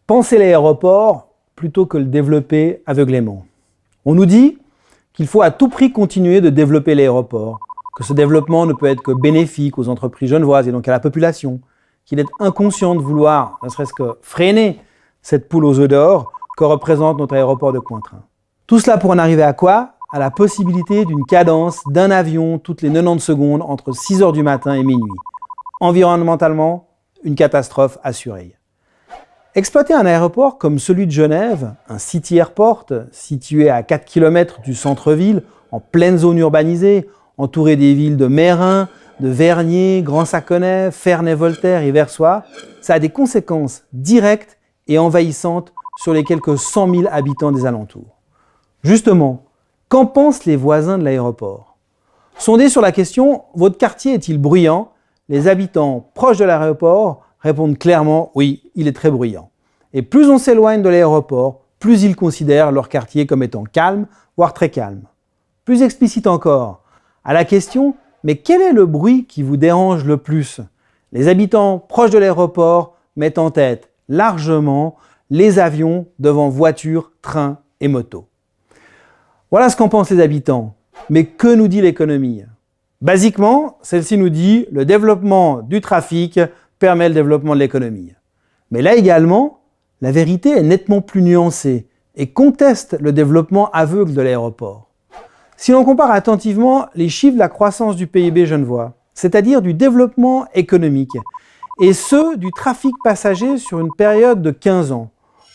penser l'aéroport plutôt que le développer aveuglément. On nous dit qu'il faut à tout prix continuer de développer l'aéroport, que ce développement ne peut être que bénéfique aux entreprises genevoises et donc à la population, qu'il est inconscient de vouloir, ne serait-ce que freiner cette poule aux œufs d'or que représente notre aéroport de Cointrin. Tout cela pour en arriver à quoi? À la possibilité d'une cadence d'un avion toutes les 90 secondes entre 6 h du matin et minuit. Environnementalement, une catastrophe assurée. Exploiter un aéroport comme celui de Genève, un city airport situé à 4 km du centre-ville, en pleine zone urbanisée, entouré des villes de Meyrin, de Vernier, Grand-Saconnet, Ferney-Voltaire et Versoix, ça a des conséquences directes et envahissantes sur les quelques 100 000 habitants des alentours. Justement, qu'en pensent les voisins de l'aéroport? Sondés sur la question « Votre quartier est-il bruyant ?» les habitants proches de l'aéroport répondent clairement « Oui, il est très bruyant ». Et plus on s'éloigne de l'aéroport, plus ils considèrent leur quartier comme étant calme, voire très calme. Plus explicite encore, à la question « Mais quel est le bruit qui vous dérange le plus ?» les habitants proches de l'aéroport mettent en tête largement les avions devant voitures, trains et motos. Voilà ce qu'en pensent les habitants. Mais que nous dit l'économie? Basiquement, celle-ci nous dit le développement du trafic permet le développement de l'économie. Mais là également, la vérité est nettement plus nuancée et conteste le développement aveugle de l'aéroport. Si l'on compare attentivement les chiffres de la croissance du PIB genevois, c'est-à-dire du développement économique, et ceux du trafic passager sur une période de 15 ans,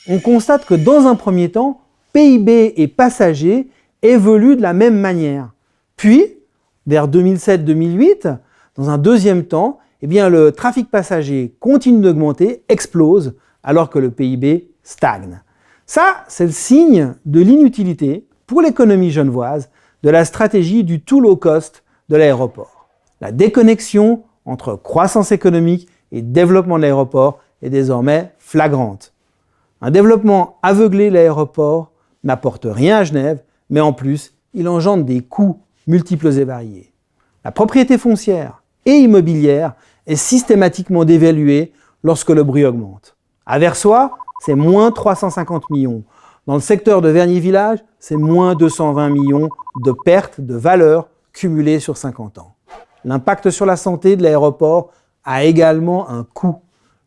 on constate que dans un premier temps, PIB et passagers évoluent de la même manière. Puis, vers 2007-2008, dans un deuxième temps, le trafic passager continue d'augmenter, explose, alors que le PIB stagne. Ça, c'est le signe de l'inutilité, pour l'économie genevoise, de la stratégie du tout low cost de l'aéroport. La déconnexion entre croissance économique et développement de l'aéroport est désormais flagrante. Un développement aveuglé de l'aéroport n'apporte rien à Genève, mais en plus, il engendre des coûts multiples et variés. La propriété foncière et immobilière est systématiquement dévaluée lorsque le bruit augmente. À Versoix, c'est moins 350 millions. Dans le secteur de Vernier-Village, c'est moins 220 millions de pertes de valeur cumulées sur 50 ans. L'impact sur la santé de l'aéroport a également un coût.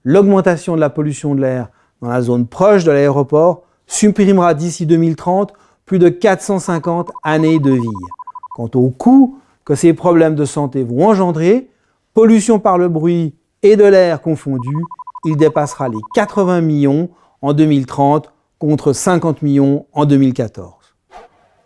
L'augmentation de la pollution de l'air dans la zone proche de l'aéroport supprimera d'ici 2030 plus de 450 années de vie. Quant au coût que ces problèmes de santé vont engendrer, pollution par le bruit et de l'air confondus, il dépassera les 80 millions en 2030 contre 50 millions en 2014.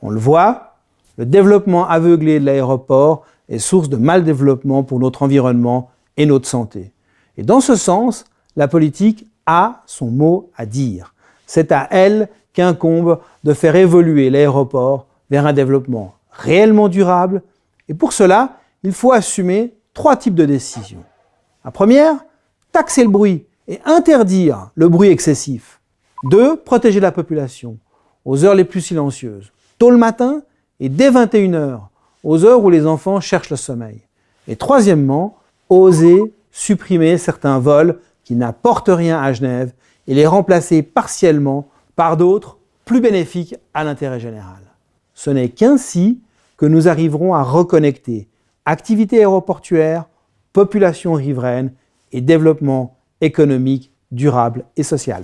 On le voit, le développement aveuglé de l'aéroport est source de mal-développement pour notre environnement et notre santé. Et dans ce sens, la politique a son mot à dire. C'est à elle qu'incombe de faire évoluer l'aéroport vers un développement réellement durable. Et pour cela, il faut assumer 3 types de décisions. La première, taxer le bruit et interdire le bruit excessif. 2, protéger la population aux heures les plus silencieuses, tôt le matin et dès 21 h, aux heures où les enfants cherchent le sommeil. Et troisièmement, oser supprimer certains vols qui n'apportent rien à Genève et les remplacer partiellement par d'autres plus bénéfiques à l'intérêt général. Ce n'est qu'ainsi que nous arriverons à reconnecter activité aéroportuaire, population riveraine et développement économique, durable et social.